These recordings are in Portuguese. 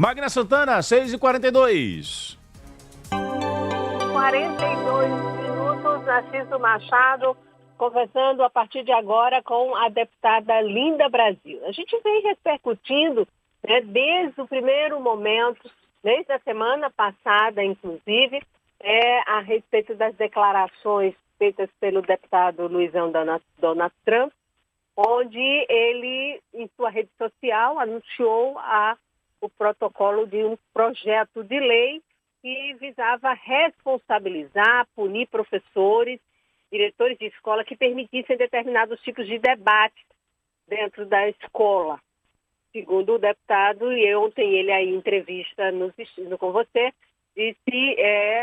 Magna Santana, 6h42. 42 minutos, Narciso Machado conversando a partir de agora com a deputada Linda Brasil. A gente vem repercutindo, né, desde o primeiro momento, desde a semana passada, inclusive, a respeito das declarações feitas pelo deputado Luizão Donald Trump, onde ele, em sua rede social, anunciou o protocolo de um projeto de lei que visava responsabilizar, punir professores, diretores de escola que permitissem determinados tipos de debate dentro da escola. Segundo o deputado, e ontem ele aí em entrevista com você,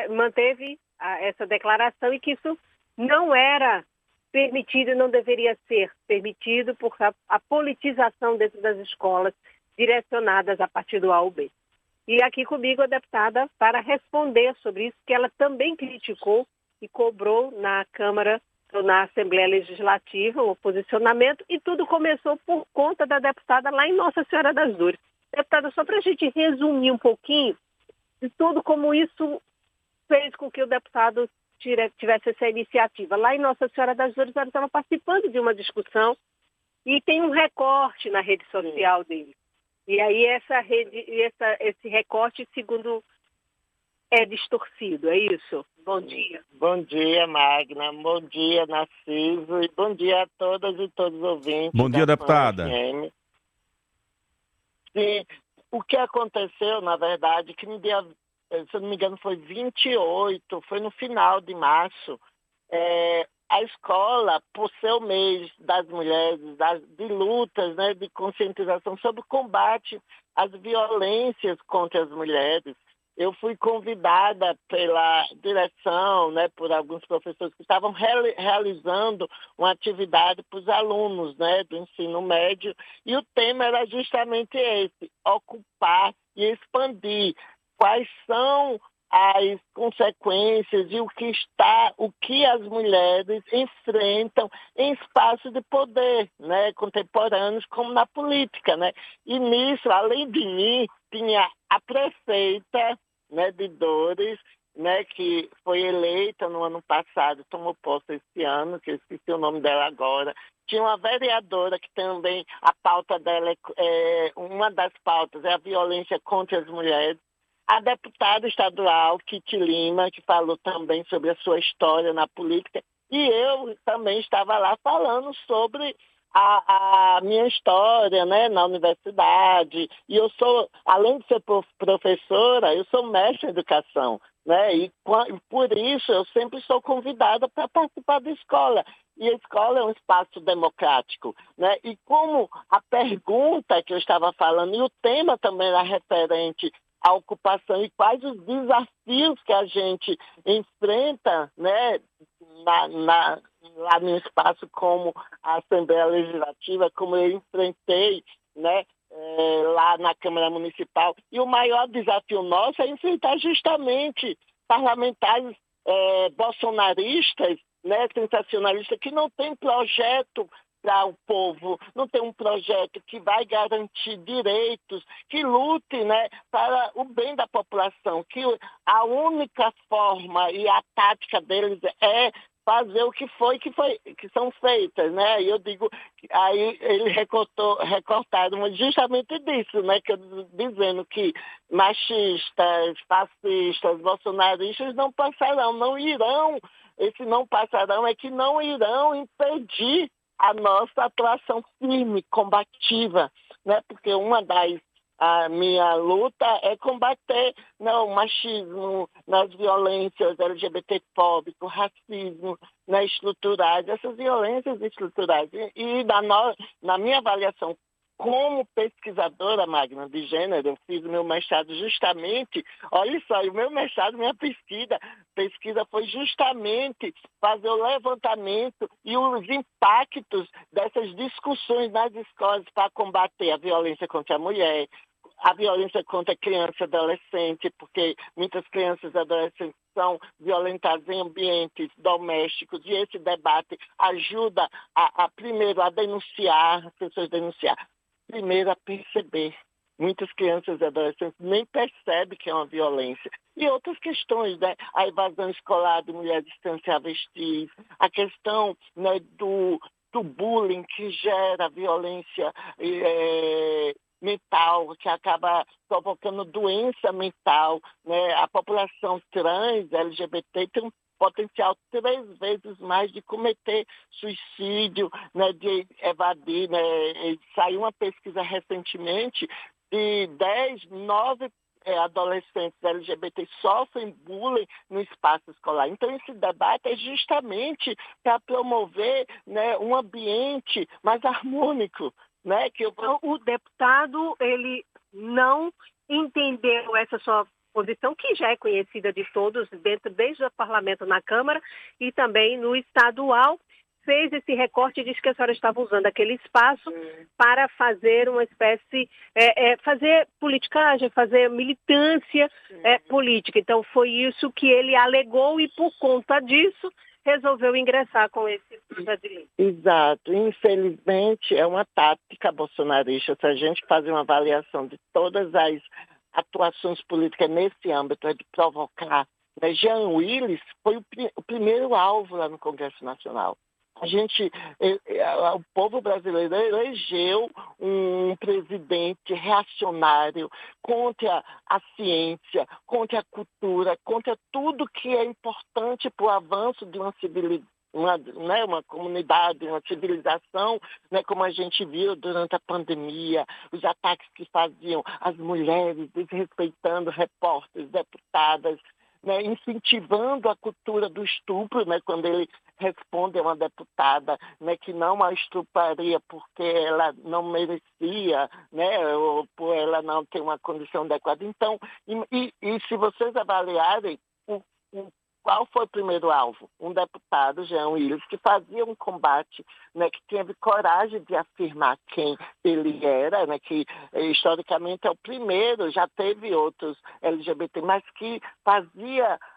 manteve essa declaração e que isso não era permitido e não deveria ser permitido por a politização dentro das escolas direcionadas a partir do A ou B. E aqui comigo a deputada para responder sobre isso, que ela também criticou e cobrou na Câmara, ou na Assembleia Legislativa, o posicionamento, e tudo começou por conta da deputada lá em Nossa Senhora das Dores. Deputada, só para a gente resumir um pouquinho de tudo como isso fez com que o deputado tivesse essa iniciativa. Lá em Nossa Senhora das Dores, ela estava participando de uma discussão e tem um recorte na rede social dele. E aí esse recorte, segundo, é distorcido, é isso? Bom dia. Bom dia, Magna. Bom dia, Narciso. E bom dia a todas e todos os ouvintes. Bom dia, deputada. Sim, o que aconteceu, na verdade, que no dia, se eu não me engano, foi 28, foi no final de março, a escola, por ser o mês das mulheres, de lutas, né, de conscientização sobre o combate às violências contra as mulheres, eu fui convidada pela direção, né, por alguns professores que estavam realizando uma atividade para os alunos, né, do ensino médio, e o tema era justamente esse: ocupar e expandir quais são as consequências e o que as mulheres enfrentam em espaços de poder, né, contemporâneos, como na política, né? E nisso, além de mim, tinha a prefeita, né, de Dores, né, que foi eleita no ano passado, tomou posse esse ano, que eu esqueci o nome dela agora. Tinha uma vereadora que também, a pauta dela uma das pautas é a violência contra as mulheres. A deputada estadual, Kitty Lima, que falou também sobre a sua história na política, e eu também estava lá falando sobre a minha história, né, na universidade. E eu sou, além de ser professora, eu sou mestre em educação, né, e por isso eu sempre sou convidada para participar da escola. E a escola é um espaço democrático, né? E como a pergunta que eu estava falando, e o tema também era referente à ocupação e quais os desafios que a gente enfrenta, né, lá no espaço como a Assembleia Legislativa, como eu enfrentei, né, lá na Câmara Municipal. E o maior desafio nosso é enfrentar justamente parlamentares bolsonaristas, né, sensacionalistas, que não têm projeto para o povo, não tem um projeto que vai garantir direitos, que lute, né, para o bem da população, que a única forma e a tática deles é fazer o que são feitas, né? E eu digo, aí eles recortaram justamente disso, né? Dizendo que machistas, fascistas, bolsonaristas não passarão, não irão, esse não passarão é que não irão impedir a nossa atuação firme, combativa, né? Porque a minha luta é combater, né, o machismo, nas violências LGBT-fóbicas, racismo, né, estruturais, essas violências estruturais. E na minha avaliação como pesquisadora, Magna, de gênero, eu fiz o meu mestrado justamente, olha só, o meu mestrado, minha pesquisa foi justamente fazer o levantamento e os impactos dessas discussões nas escolas para combater a violência contra a mulher, a violência contra a criança e adolescente, porque muitas crianças e adolescentes são violentadas em ambientes domésticos, e esse debate ajuda primeiro a denunciar, as pessoas denunciar, primeiro a perceber Muitas crianças e adolescentes nem percebem que é uma violência. E outras questões, né? A evasão escolar de mulheres sem travestis, a questão, né, do bullying que gera violência mental, que acaba provocando doença mental, né? A população trans, LGBT, tem um potencial 3 vezes mais de cometer suicídio, né? De evadir, né? Saiu uma pesquisa recentemente de 9 adolescentes LGBT sofrem bullying no espaço escolar. Então, esse debate é justamente para promover, né, um ambiente mais harmônico. Né, Então, o deputado, ele não entendeu essa sua posição, que já é conhecida de todos, desde o parlamento na Câmara e também no estadual, fez esse recorte e disse que a senhora estava usando aquele espaço para fazer uma espécie, fazer politicagem, fazer militância política. Então, foi isso que ele alegou e, por conta disso, resolveu ingressar com esse projeto de lei. Exato. Infelizmente, é uma tática bolsonarista. Se a gente fazer uma avaliação de todas as atuações políticas nesse âmbito, de provocar, né? Jean Willis foi o primeiro alvo lá no Congresso Nacional. O povo brasileiro elegeu um presidente reacionário contra a ciência, contra a cultura, contra tudo que é importante para o avanço de uma civilização. Uma comunidade, uma civilização, né, como a gente viu durante a pandemia, os ataques que faziam as mulheres, desrespeitando repórteres, deputadas, né, incentivando a cultura do estupro, né, quando ele responde a uma deputada, né, que não a estupraria porque ela não merecia, né, ou por ela não ter uma condição adequada. Então, e se vocês avaliarem qual foi o primeiro alvo? Um deputado, Jean Willis, que fazia um combate, né, que teve coragem de afirmar quem ele era, né, que historicamente é o primeiro, já teve outros LGBT, mas que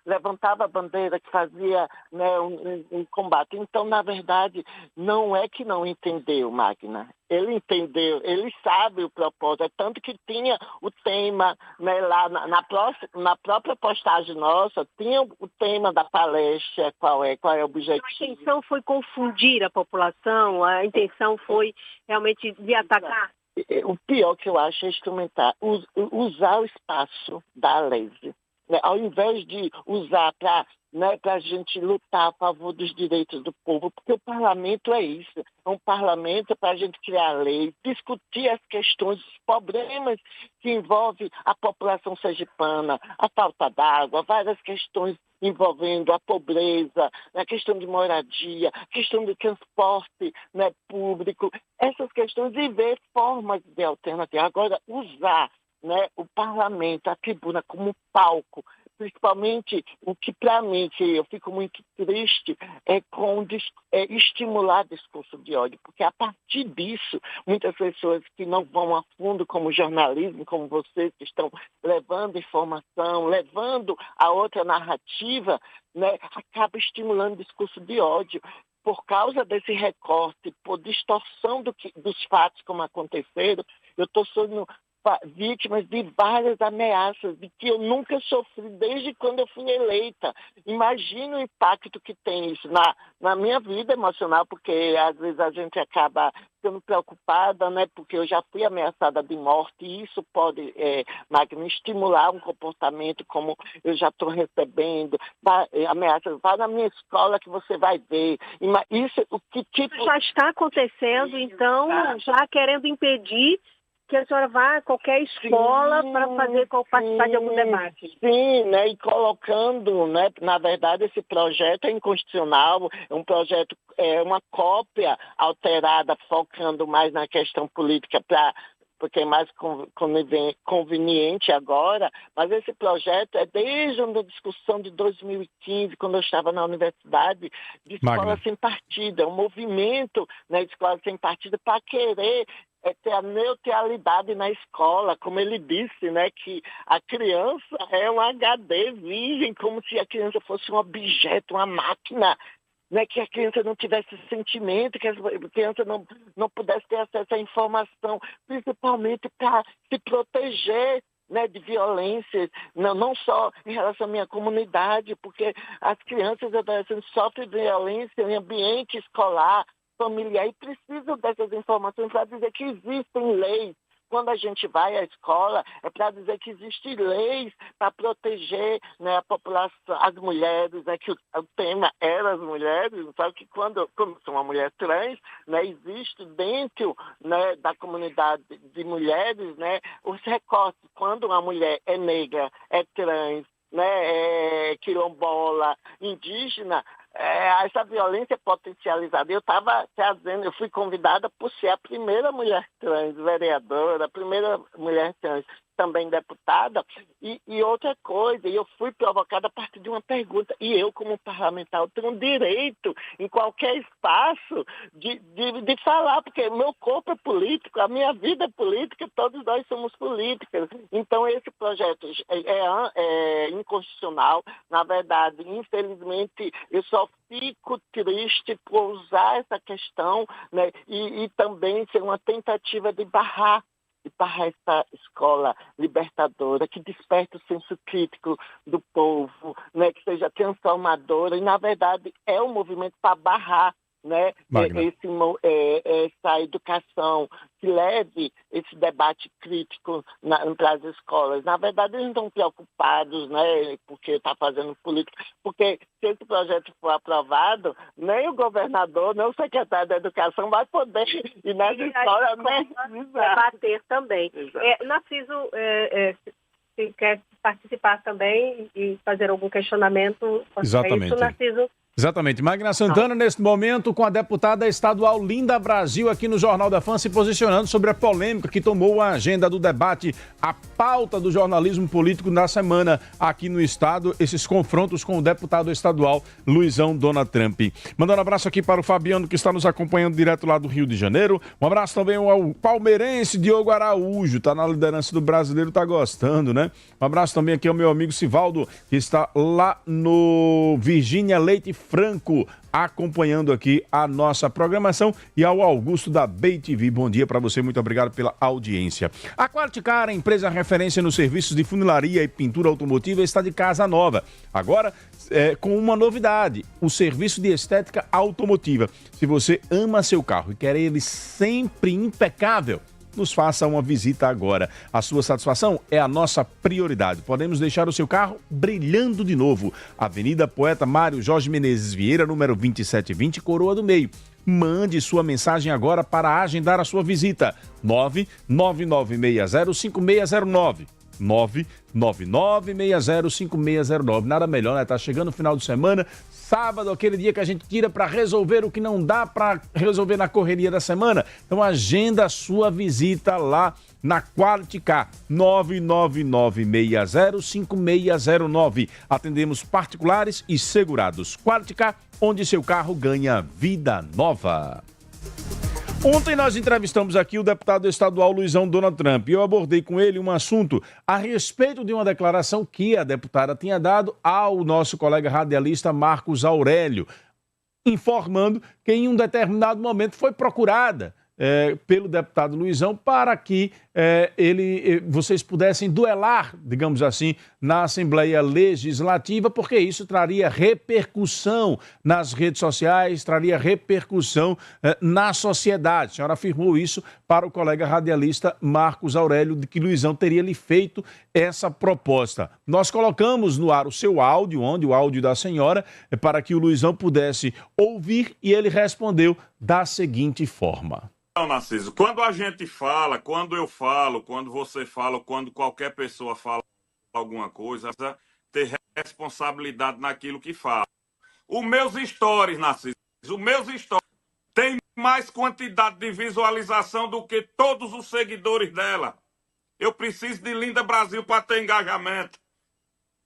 levantava a bandeira, que fazia, né, um combate. Então, na verdade, não é que não entendeu, Magna. Ele entendeu, ele sabe o propósito, é tanto que tinha o tema, né, lá na própria postagem nossa, tinha o tema da palestra, qual é o objetivo. A intenção foi confundir a população, a intenção foi realmente de atacar? O pior que eu acho é instrumentar, usar o espaço da Alese, né, ao invés de usar para a gente lutar a favor dos direitos do povo, porque o parlamento é isso, é um parlamento para a gente criar lei, discutir as questões, os problemas que envolvem a população sergipana, a falta d'água, várias questões envolvendo a pobreza, a questão de moradia, a questão de transporte, né, público, essas questões, e ver formas de alternativa. Agora, usar, né, o parlamento, a tribuna como palco, principalmente o que para mim, que eu fico muito triste, é estimular discurso de ódio, porque a partir disso, muitas pessoas que não vão a fundo como jornalismo, como vocês que estão levando informação, levando a outra narrativa, né, acaba estimulando discurso de ódio. Por causa desse recorte, por distorção dos fatos como aconteceram, eu estou sendo vítimas de várias ameaças de que eu nunca sofri desde quando eu fui eleita. Imagina o impacto que tem isso na minha vida emocional, porque às vezes a gente acaba ficando preocupada, né? Porque eu já fui ameaçada de morte e isso pode, Magno, estimular um comportamento como eu já estou recebendo, ameaças. Vá na minha escola que você vai ver. Isso já está acontecendo, então, já querendo impedir que a senhora vá a qualquer escola para participar de algum debate. Sim, né, e colocando, né, na verdade, esse projeto é inconstitucional, é um projeto, uma cópia alterada, focando mais na questão política porque é mais conveniente agora, mas esse projeto é desde uma discussão de 2015, quando eu estava na universidade, de escola sem partido, é um movimento, né, de escola sem partido para querer ter a neutralidade na escola, como ele disse, né, que a criança é um HD virgem, como se a criança fosse um objeto, uma máquina. né, que a criança não tivesse sentimento, que a criança não pudesse ter acesso à informação, principalmente para se proteger, né, de violências, não só em relação à minha comunidade, porque as crianças e adolescentes sofrem violência em ambiente escolar, familiar, e precisam dessas informações para dizer que existem leis. Quando a gente vai à escola, é para dizer que existem leis para proteger, né, a população, as mulheres, né, que o tema era as mulheres, só que quando sou uma mulher trans, né, existe dentro, né, da comunidade de mulheres, né, os recortes. Quando uma mulher é negra, é trans, né, é quilombola, indígena, essa violência é potencializada. Eu fui convidada por ser a primeira mulher trans vereadora, a primeira mulher trans também deputada, e outra coisa, eu fui provocada a partir de uma pergunta, e eu, como parlamentar, eu tenho direito, em qualquer espaço, de falar, porque meu corpo é político, a minha vida é política, todos nós somos políticas. Então, esse projeto é inconstitucional. Na verdade, infelizmente, eu só fico triste por usar essa questão, né, e também ser uma tentativa de barrar essa escola libertadora, que desperte o senso crítico do povo, né, que seja transformadora, e na verdade é um movimento para barrar, né, essa educação que leve esse debate crítico para as escolas. Na verdade, eles não estão preocupados, né, porque está fazendo política, porque se esse projeto for aprovado, nem o governador, nem o secretário da Educação vai poder ir nas escolas, né, debater também. Narciso, se quer participar também e fazer algum questionamento, exatamente. Isso, Narciso. Exatamente. Magna Santana, neste momento, com a deputada estadual Linda Brasil, aqui no Jornal da Fã, se posicionando sobre a polêmica que tomou a agenda do debate, a pauta do jornalismo político na semana aqui no estado, esses confrontos com o deputado estadual Luizão Donald Trump. Mandando um abraço aqui para o Fabiano, que está nos acompanhando direto lá do Rio de Janeiro. Um abraço também ao palmeirense Diogo Araújo, está na liderança do brasileiro, está gostando, né? Um abraço também aqui ao meu amigo Sivaldo, que está lá no Virgínia Leite Franco, acompanhando aqui a nossa programação, e ao Augusto da BayTV. Bom dia para você, muito obrigado pela audiência. A Qualitycar, a empresa referência nos serviços de funilaria e pintura automotiva, está de casa nova. Agora, com uma novidade, o serviço de estética automotiva. Se você ama seu carro e quer ele sempre impecável, nos faça uma visita agora. A sua satisfação é a nossa prioridade. Podemos deixar o seu carro brilhando de novo. Avenida Poeta Mário Jorge Menezes Vieira, número 2720, Coroa do Meio. Mande sua mensagem agora para agendar a sua visita. 999605609. 999605609. Nada melhor, né? Tá chegando o final de semana, sábado, aquele dia que a gente tira para resolver o que não dá para resolver na correria da semana. Então agenda a sua visita lá na Qualitycar, 999605609. Atendemos particulares e segurados. Qualitycar, onde seu carro ganha vida nova. Ontem nós entrevistamos aqui o deputado estadual Luizão Donald Trump e eu abordei com ele um assunto a respeito de uma declaração que a deputada tinha dado ao nosso colega radialista Marcos Aurélio, informando que em um determinado momento foi procurada pelo deputado Luizão para que vocês pudessem duelar, digamos assim, na Assembleia Legislativa, porque isso traria repercussão nas redes sociais, traria repercussão na sociedade. A senhora afirmou isso para o colega radialista Marcos Aurélio, de que Luizão teria lhe feito essa proposta. Nós colocamos no ar o seu áudio, o áudio da senhora, para que o Luizão pudesse ouvir, e ele respondeu da seguinte forma. Narciso, quando a gente fala, quando eu falo, quando você fala, quando qualquer pessoa fala alguma coisa, ter responsabilidade naquilo que fala. Os meus stories, Narciso, tem mais quantidade de visualização do que todos os seguidores dela. Eu preciso de Linda Brasil para ter engajamento.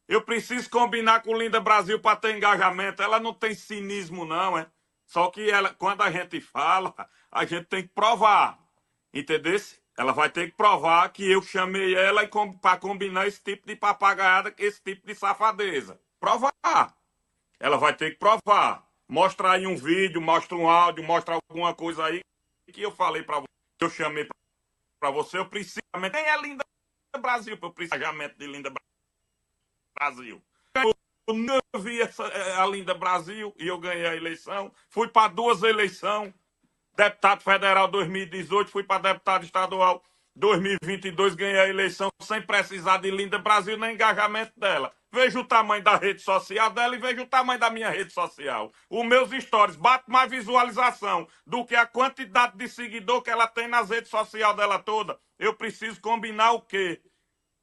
Eu preciso combinar com Linda Brasil para ter engajamento. Ela não tem cinismo, não, é? Só que quando a gente fala, a gente tem que provar, entendeu? Ela vai ter que provar que eu chamei ela para combinar esse tipo de papagaiada, esse tipo de safadeza. Provar. Ela vai ter que provar. Mostra aí um vídeo, mostra um áudio, mostra alguma coisa aí que eu falei para você, que eu chamei para você. Eu preciso. Quem é Linda Brasil? Eu preciso de Linda Brasil. Eu nunca vi a Linda Brasil e eu ganhei a eleição. Fui para 2 eleições. Deputado federal 2018, fui para deputado estadual 2022, ganhei a eleição sem precisar de Linda Brasil nem engajamento dela. Veja o tamanho da rede social dela e veja o tamanho da minha rede social. Os meus stories batem mais visualização do que a quantidade de seguidor que ela tem nas redes sociais dela toda. Eu preciso combinar o quê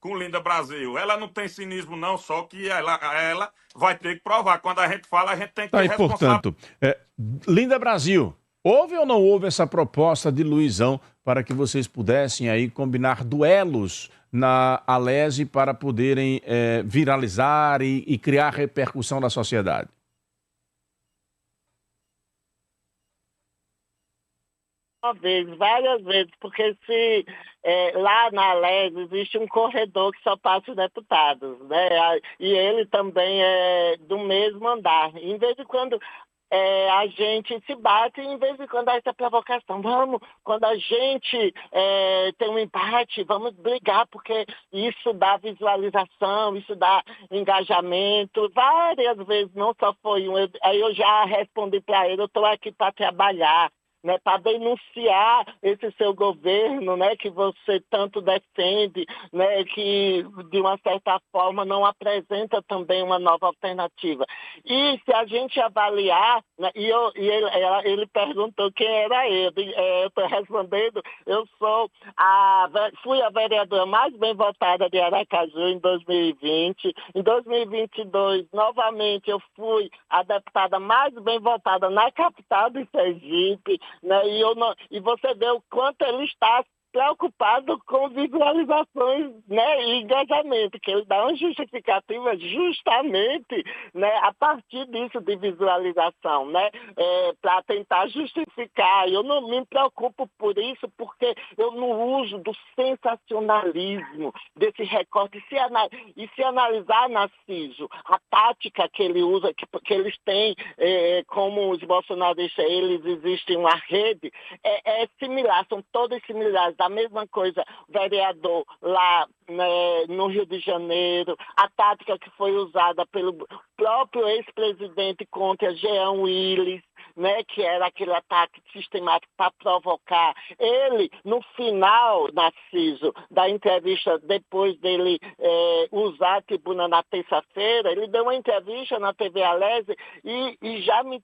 com Linda Brasil? Ela não tem cinismo não, só que ela vai ter que provar. Quando a gente fala, a gente tem que ter responsabilidade. Portanto, Linda Brasil, houve ou não houve essa proposta de Luizão para que vocês pudessem aí combinar duelos na Alesi para poderem viralizar e criar repercussão na sociedade? Várias vezes, porque se lá na Alesi existe um corredor que só passa os deputados, né? E ele também é do mesmo andar. Em vez de quando a gente se bate, em vez de quando há essa provocação, quando a gente tem um empate, vamos brigar, porque isso dá visualização, isso dá engajamento. Várias vezes, não só foi um. Aí eu já respondi para ele, eu estou aqui para trabalhar, né, para denunciar esse seu governo, né, que você tanto defende, né, que de uma certa forma não apresenta também uma nova alternativa. E se a gente avaliar, né, ele perguntou quem era ele, eu estou respondendo, eu fui a vereadora mais bem votada de Aracaju em 2020, em 2022 novamente eu fui a deputada mais bem votada na capital de Sergipe, né? E você vê o quanto ele está preocupado com visualizações, né, e engajamento, que ele dá uma justificativa justamente, né, a partir disso de visualização, né, para tentar justificar. Eu não me preocupo por isso, porque eu não uso do sensacionalismo desse recorte. E se analisar, Narciso, a tática que ele usa, que eles têm, como os bolsonaristas, eles existem uma rede, é similar, são todas similares. Da mesma coisa, vereador lá, né, no Rio de Janeiro, a tática que foi usada pelo próprio ex-presidente contra Jean Willis, né, que era aquele ataque sistemático para provocar. Ele, no final, Narciso, da entrevista, depois dele usar a tribuna na terça-feira, ele deu uma entrevista na TV Alesi e já me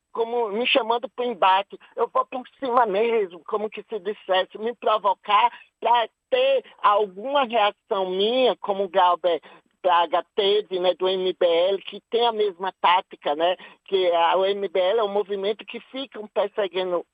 chamando para o embate. Eu vou por cima mesmo, como que se dissesse, me provocar para ter alguma reação minha, como o Galber Braga teve, né, do MBL, que tem a mesma tática, né, que o MBL é um movimento que ficam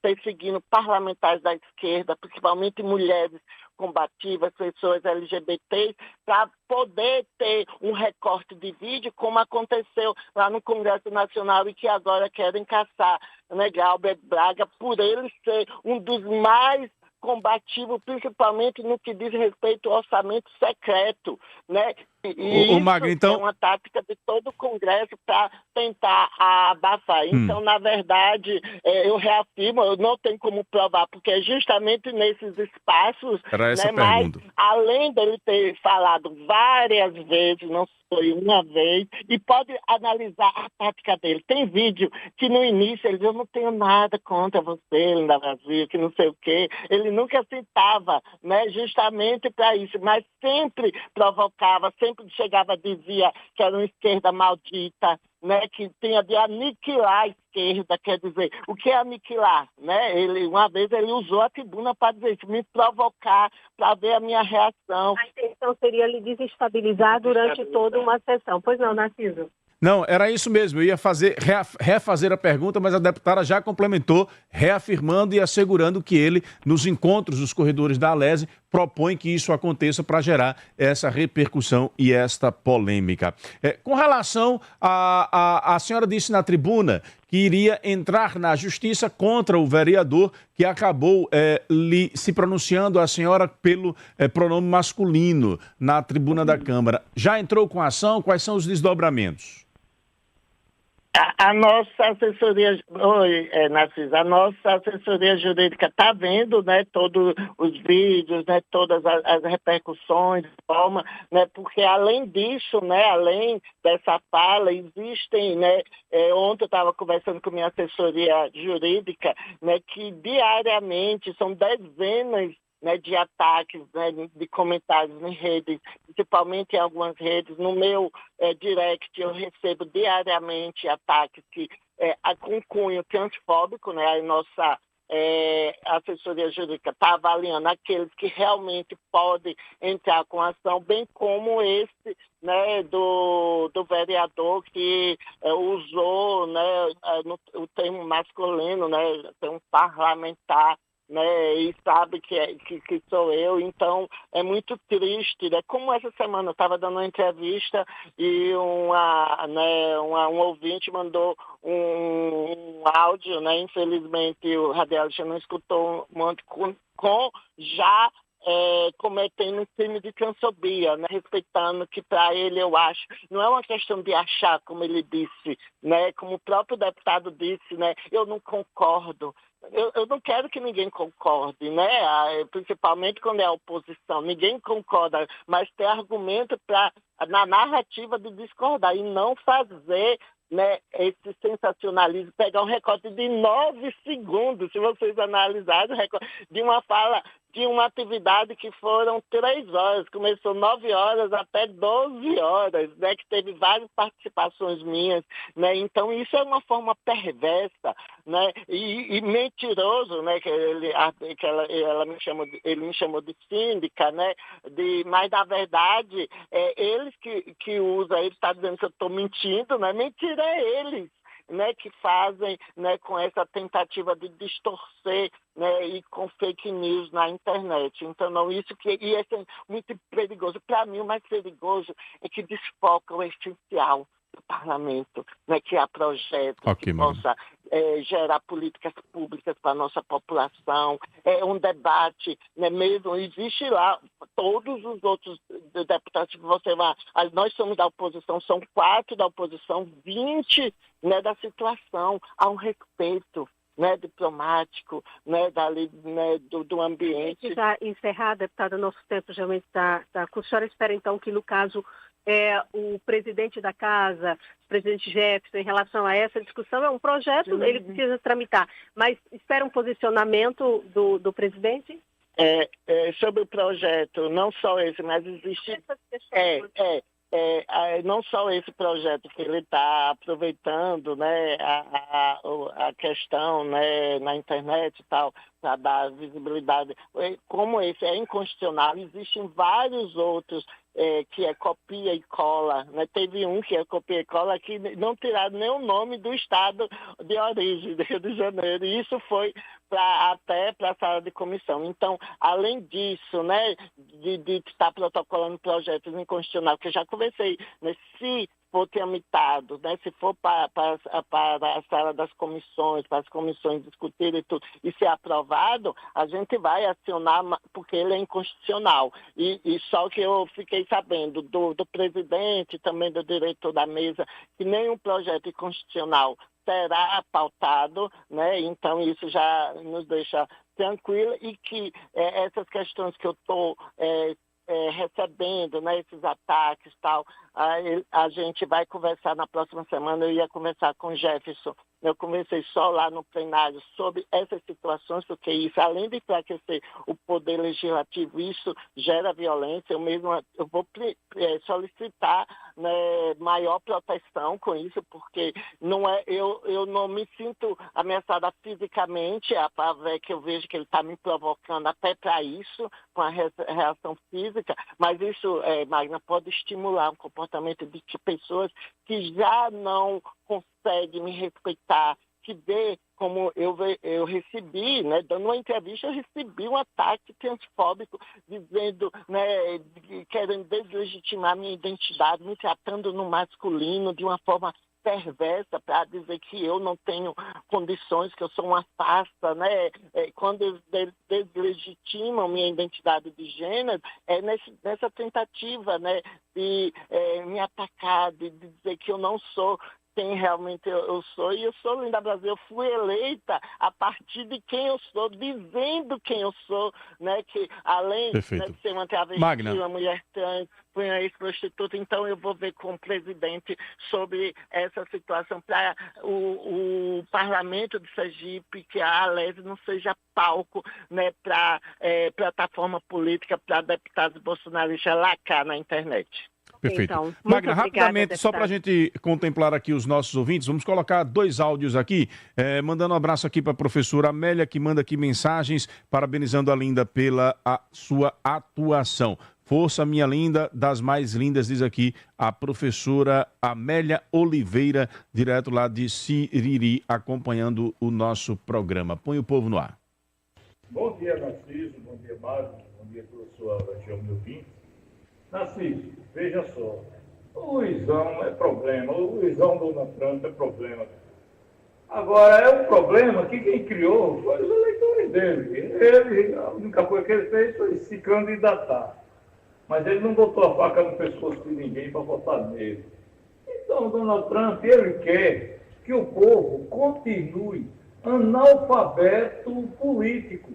perseguindo parlamentares da esquerda, principalmente mulheres combativas, pessoas LGBTs, para poder ter um recorte de vídeo, como aconteceu lá no Congresso Nacional e que agora querem caçar, né, Galber Braga, por ele ser um dos mais combativo, principalmente no que diz respeito ao orçamento secreto, né? E Magno, então... é uma tática de todo o Congresso para tentar abafar. Então, na verdade, eu reafirmo, eu não tenho como provar, porque é justamente nesses espaços, né, mas além dele ter falado várias vezes, não foi uma vez, e pode analisar a tática dele. Tem vídeo que no início ele diz, eu não tenho nada contra você, Linda Brasil, que não sei o quê. Ele nunca citava, né, justamente para isso, mas sempre provocava, sempre chegava, dizia que era uma esquerda maldita, né, que tinha de aniquilar a esquerda, quer dizer, o que é aniquilar? Né? Uma vez ele usou a tribuna para dizer isso, me provocar, para ver a minha reação. A intenção seria lhe desestabilizar durante toda uma sessão. Pois não, Narciso? Não, era isso mesmo. Eu ia refazer a pergunta, mas a deputada já complementou, reafirmando e assegurando que ele, nos encontros dos corredores da Alesi, propõe que isso aconteça para gerar essa repercussão e esta polêmica. Com relação a senhora disse na tribuna que iria entrar na justiça contra o vereador que acabou se pronunciando a senhora pelo pronome masculino na tribuna da Câmara. Já entrou com a ação? Quais são os desdobramentos? A nossa assessoria, oi, Narcisa, a nossa assessoria jurídica está vendo, né, todos os vídeos, né, todas as repercussões, forma, né, porque além disso, né, além dessa fala, existem, né, ontem eu estava conversando com minha assessoria jurídica, né, que diariamente são dezenas, né, de ataques, né, de comentários em redes, principalmente em algumas redes. No meu direct eu recebo diariamente ataques com cunho transfóbico, né, a nossa assessoria jurídica está avaliando aqueles que realmente podem entrar com ação, bem como esse, né, do vereador que usou, né, o termo masculino, né, tem um parlamentar, né, e sabe que sou eu, então é muito triste, né? Como essa semana eu estava dando uma entrevista e um ouvinte mandou um áudio, né? Infelizmente o Radial já não escutou muito, já cometendo um crime de transfobia, né? Respeitando que para ele, eu acho, não é uma questão de achar, como ele disse, né? Como o próprio deputado disse, né? Eu não concordo. Eu não quero que ninguém concorde, né? Principalmente quando é a oposição. Ninguém concorda, mas tem argumento na narrativa de discordar e não fazer, né, esse sensacionalismo, pegar um recorte de 9 segundos, se vocês analisarem o recorte de uma fala, de uma atividade que foram 3 horas, começou 9 horas até 12 horas, né, que teve várias participações minhas, né, então isso é uma forma perversa, né, e mentiroso, né, que ele me chamou de síndica, né, mas na verdade, eles que usam, ele está dizendo que eu estou mentindo, né, mentira é eles, né, que fazem, né, com essa tentativa de distorcer, né, e com fake news na internet. Então, não, isso é muito perigoso. Para mim, o mais perigoso é que desfoca o essencial do parlamento, né, que há projetos que possa gerar políticas públicas para a nossa população, um debate, né, mesmo, existe lá todos os outros deputados que você vai, nós somos da oposição, são 4 da oposição, 20, né, da situação, há um respeito, né, diplomático, né, do ambiente. Já encerrar, deputada, nosso tempo realmente está com a senhora. Espera então que, no caso, o presidente da casa, o presidente Jefferson, em relação a essa discussão, é um projeto, ele precisa tramitar, mas espera um posicionamento do presidente? Sobre o projeto, não só esse, mas existe... não só esse projeto que ele está aproveitando, né, a questão, né, na internet e tal, para dar visibilidade, como esse é inconstitucional, existem vários outros que é copia e cola, né? Teve um que é copia e cola que não tiraram nem o nome do estado de origem, do Rio de Janeiro, e isso foi até para a sala de comissão. Então, além disso, né, de estar protocolando projetos inconstitucionais, que eu já conversei, né, se for tramitado, né, se for para a sala das comissões, para as comissões discutirem e tudo, e ser aprovado, a gente vai acionar, porque ele é inconstitucional. E só que eu fiquei sabendo do presidente, também do diretor da mesa, que nenhum projeto inconstitucional será pautado, né? Então isso já nos deixa tranquilo, e que essas questões que eu estou recebendo, né, esses ataques e tal, a gente vai conversar na próxima semana. Eu ia conversar com o Jefferson, eu conversei só lá no plenário sobre essas situações, porque isso, além de enfraquecer o poder legislativo, isso gera violência. Eu vou solicitar, né, maior proteção com isso, porque eu não me sinto ameaçada fisicamente, a ver que eu vejo que ele está me provocando até para isso, com a reação física, mas isso, Magna, pode estimular um comportamento de pessoas que já não conseguem me respeitar, que vê como eu recebi, né, dando uma entrevista, eu recebi um ataque transfóbico, dizendo, né, querendo deslegitimar minha identidade, me tratando no masculino de uma forma perversa, para dizer que eu não tenho condições, que eu sou uma farsa, né? Quando eles deslegitimam minha identidade de gênero, nessa tentativa, né, de me atacar, de dizer que eu não sou quem realmente eu sou, e eu sou Linda Brasil. Eu fui eleita a partir de quem eu sou, dizendo quem eu sou, né? Que além, né, de ser uma travesti, Magna, uma mulher trans, fui uma ex-prostituta, então eu vou ver com o presidente sobre essa situação para o parlamento de Sergipe, que a Alese não seja palco, né, para plataforma política, para deputados bolsonaristas lacrar na internet. perfeito. Então, muito Magna, obrigada, rapidamente, só para a deputada. gente contemplar aqui os nossos ouvintes, vamos colocar 2 áudios aqui, mandando um abraço aqui para a professora Amélia, que manda aqui mensagens, parabenizando a Linda pela sua atuação. Força, minha linda, das mais lindas, diz aqui a professora Amélia Oliveira, direto lá de Siriri, acompanhando o nosso programa. Põe o povo no ar. Bom dia, Narciso. Bom dia, Magno. Bom dia, professor Angel Pinto. Narciso, veja só. O Luizão é problema. O Luizão Donald Trump é problema. Agora, é um problema que quem criou foi os eleitores dele. A única coisa que ele fez foi se candidatar. Mas ele não botou a faca no pescoço de ninguém para votar nele. Então, Donald Trump, ele quer que o povo continue analfabeto político.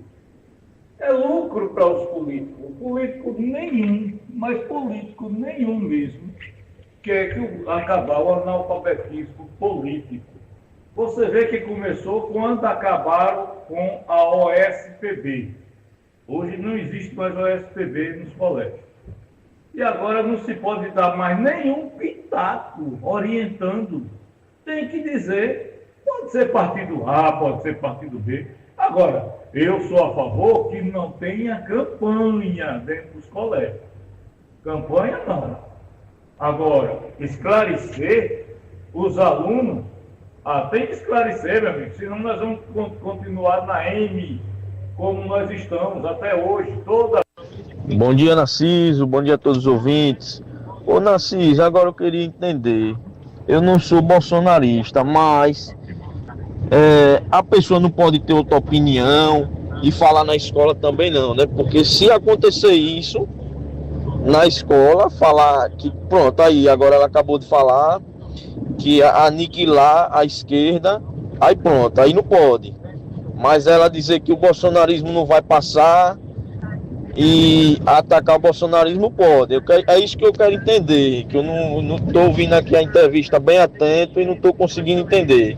É lucro para os políticos. Político nenhum, mas político nenhum mesmo, quer acabar o analfabetismo político. Você vê que começou quando acabaram com a OSPB. Hoje não existe mais OSPB nos colégios. E agora não se pode dar mais nenhum pitaco orientando. Tem que dizer, pode ser partido A, pode ser partido B. Agora, eu sou a favor que não tenha campanha dentro dos colégios. Campanha não. Agora, esclarecer os alunos, tem que esclarecer, meu amigo, senão nós vamos continuar na M, como nós estamos até hoje, toda. Bom dia, Narciso. Bom dia a todos os ouvintes. Ô, Narciso, agora eu queria entender. Eu não sou bolsonarista, mas a pessoa não pode ter outra opinião e falar na escola também não, né? Porque se acontecer isso na escola, falar que, pronto, aí agora ela acabou de falar que aniquilar a esquerda, aí pronto, aí não pode. Mas ela dizer que o bolsonarismo não vai passar e atacar o bolsonarismo pode. É isso que eu quero entender, que eu não estou ouvindo aqui a entrevista bem atento e não estou conseguindo entender.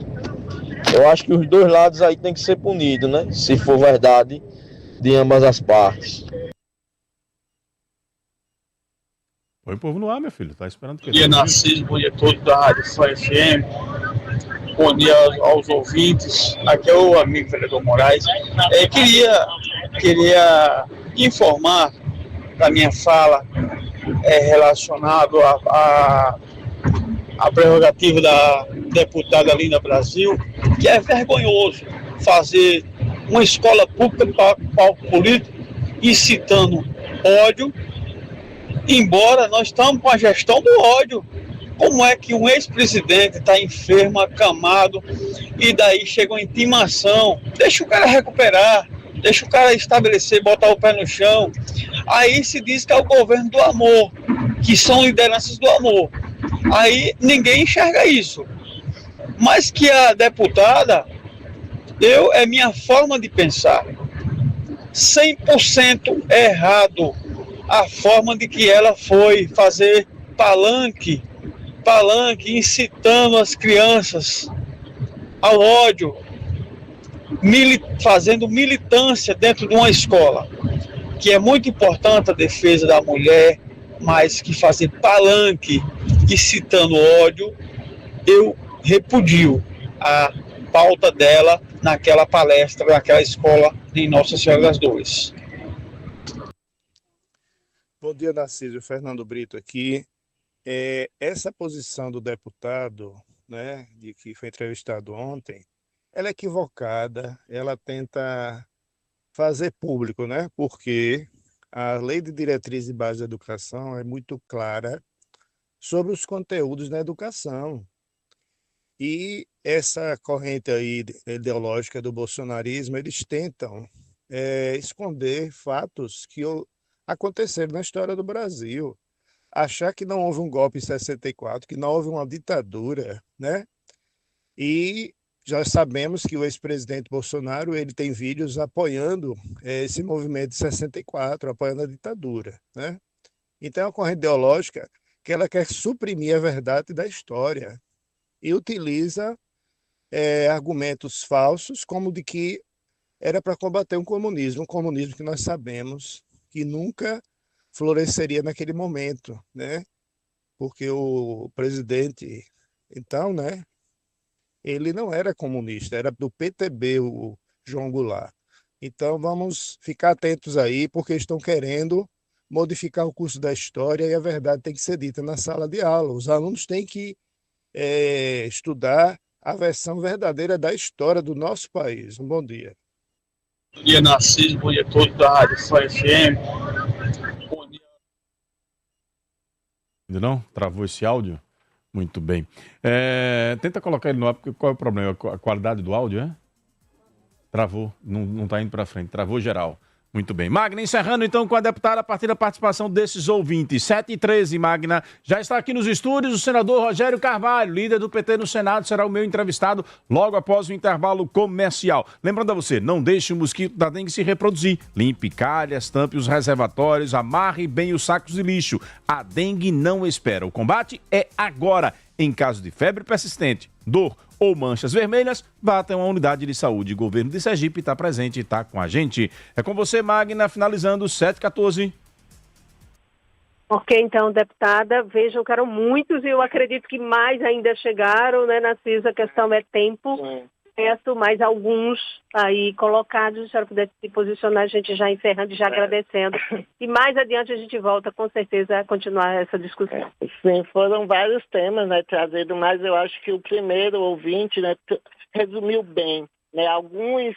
Eu acho que os dois lados aí tem que ser punidos, né? Se for verdade, de ambas as partes. Põe o povo no ar, meu filho. Tá esperando que Bom dia, Narciso. Bom dia a todos da Rádio Fã FM. Bom dia aos ouvintes. Aqui é o amigo vereador Moraes. Queria informar da minha fala relacionado à prerrogativa da deputada Linda Brasil, que é vergonhoso fazer uma escola pública para palco político incitando ódio, embora nós estamos com a gestão do ódio. Como é que um ex-presidente está enfermo, acamado, e daí chega uma intimação? Deixa o cara recuperar, deixa o cara estabelecer, botar o pé no chão. Aí se diz que é o governo do amor, que são lideranças do amor. Aí ninguém enxerga isso. Mas que a deputada, é minha forma de pensar, 100% errado a forma de que ela foi fazer palanque incitando as crianças ao ódio, fazendo militância dentro de uma escola, que é muito importante a defesa da mulher, mas que fazer palanque incitando ódio, eu repudio a pauta dela naquela palestra, naquela escola de Nossa Senhora das Dores. Bom dia, Narciso. Fernando Brito aqui. Essa posição do deputado, né, de que foi entrevistado ontem, ela é equivocada, ela tenta fazer público, né, porque a Lei de Diretriz e Base da Educação é muito clara sobre os conteúdos na educação. E essa corrente aí ideológica do bolsonarismo, eles tentam esconder fatos que aconteceram na história do Brasil. achar que não houve um golpe em 64, que não houve uma ditadura, né? E já sabemos que o ex-presidente Bolsonaro ele tem vídeos apoiando esse movimento de 64, apoiando a ditadura, né? Então é uma corrente ideológica que ela quer suprimir a verdade da história e utiliza argumentos falsos como de que era para combater um comunismo que nós sabemos que nunca floresceria naquele momento, né? Porque o presidente, então, né, ele não era comunista, era do PTB, o João Goulart. Então, vamos ficar atentos aí, porque estão querendo modificar o curso da história e a verdade tem que ser dita na sala de aula. Os alunos têm que estudar a versão verdadeira da história do nosso país. Um bom dia. Bom dia, Narciso. Bom dia a todos da Rádio FM. Bom dia. Ainda não? Travou esse áudio? Muito bem. Tenta colocar ele no ar, porque qual é o problema? A qualidade do áudio, é? Travou, não está indo para frente, travou geral. Muito bem. Magna, encerrando então com a deputada a partir da participação desses ouvintes. 7h13, Magna. Já está aqui nos estúdios o senador Rogério Carvalho, líder do PT no Senado, será o meu entrevistado logo após o intervalo comercial. Lembrando a você, não deixe o mosquito da dengue se reproduzir. Limpe calhas, tampe os reservatórios, amarre bem os sacos de lixo. A dengue não espera. O combate é agora. Em caso de febre persistente, dor ou manchas vermelhas, vá até uma unidade de saúde. O governo de Sergipe está presente e está com a gente. É com você, Magna, finalizando 7h14. Ok, então, deputada, vejam que eram muitos e eu acredito que mais ainda chegaram, né, Narciso? A questão é tempo. Peço mais alguns aí colocados, se a senhora puder se posicionar, a gente já encerrando e já agradecendo. E mais adiante a gente volta, com certeza, a continuar essa discussão. Sim, foram vários temas, né, trazidos, mas eu acho que o primeiro ouvinte, né, resumiu bem, né, alguns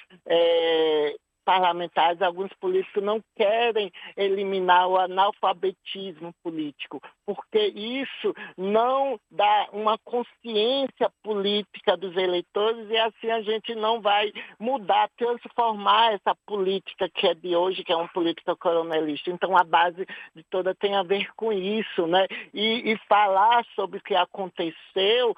parlamentares, alguns políticos não querem eliminar o analfabetismo político, porque isso não dá uma consciência política dos eleitores e assim a gente não vai mudar, transformar essa política que é de hoje, que é uma política coronelista. Então a base de toda tem a ver com isso, né? E falar sobre o que aconteceu,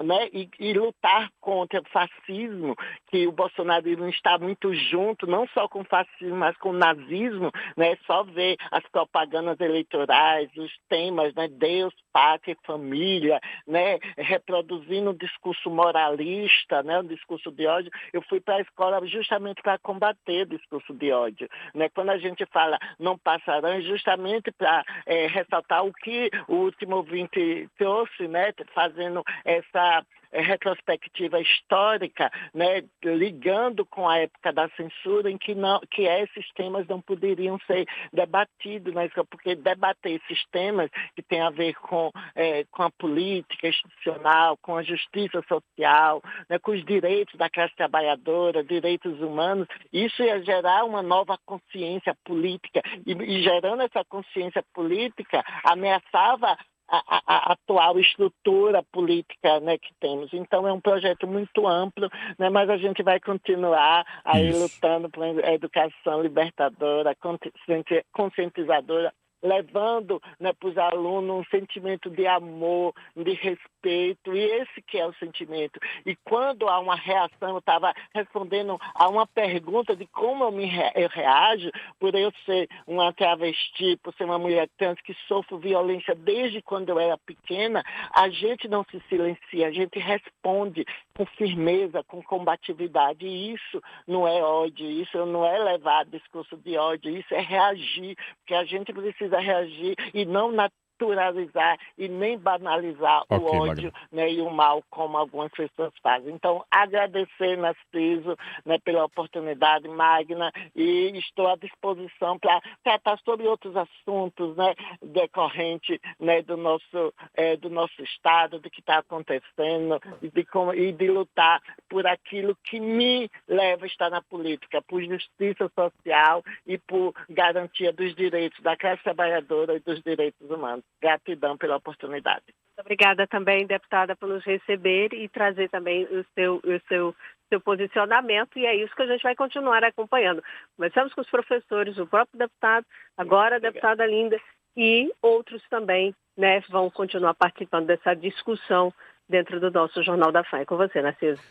né? E lutar contra o fascismo, que o bolsonarismo está muito junto, não só com o fascismo, mas com o nazismo, né? É só ver as propagandas eleitorais, os temas, né? Deus, pátria e família, né? Reproduzindo um discurso moralista, né? Um discurso de ódio. Eu fui para a escola justamente para combater o discurso de ódio, né? Quando a gente fala não passarão, é justamente para ressaltar o que o último ouvinte trouxe, né? Fazendo essa retrospectiva histórica, né, ligando com a época da censura, em que esses temas não poderiam ser debatidos, né, porque debater esses temas que tem a ver com a política institucional, com a justiça social, né, com os direitos da classe trabalhadora, direitos humanos, isso ia gerar uma nova consciência política e gerando essa consciência política ameaçava a atual estrutura política, né, que temos. Então é um projeto muito amplo, né, mas a gente vai continuar aí lutando por educação libertadora, conscientizadora, levando, né, para os alunos um sentimento de amor, de respeito, e esse que é o sentimento. E quando há uma reação, eu estava respondendo a uma pergunta de como eu reajo por eu ser uma travesti, por ser uma mulher trans que sofro violência desde quando eu era pequena, a gente não se silencia, a gente responde com firmeza, com combatividade, e isso não é ódio, isso não é levar discurso de ódio, isso é reagir, porque a gente precisa reagir e não naturalizar e nem banalizar o ódio, né, e o mal, como algumas pessoas fazem. Então, agradecer, Narciso, né, pela oportunidade, Magna, e estou à disposição para tratar sobre outros assuntos, né, decorrente, né, do nosso Estado, do que está acontecendo e de lutar por aquilo que me leva a estar na política, por justiça social e por garantia dos direitos da classe trabalhadora e dos direitos humanos. Gratidão pela oportunidade. Muito obrigada também, deputada, por nos receber e trazer também o seu posicionamento, e é isso que a gente vai continuar acompanhando. Começamos com os professores, o próprio deputado, agora a deputada Linda, e outros também, né, vão continuar participando dessa discussão dentro do nosso Jornal da FAM. É com você, Narciso.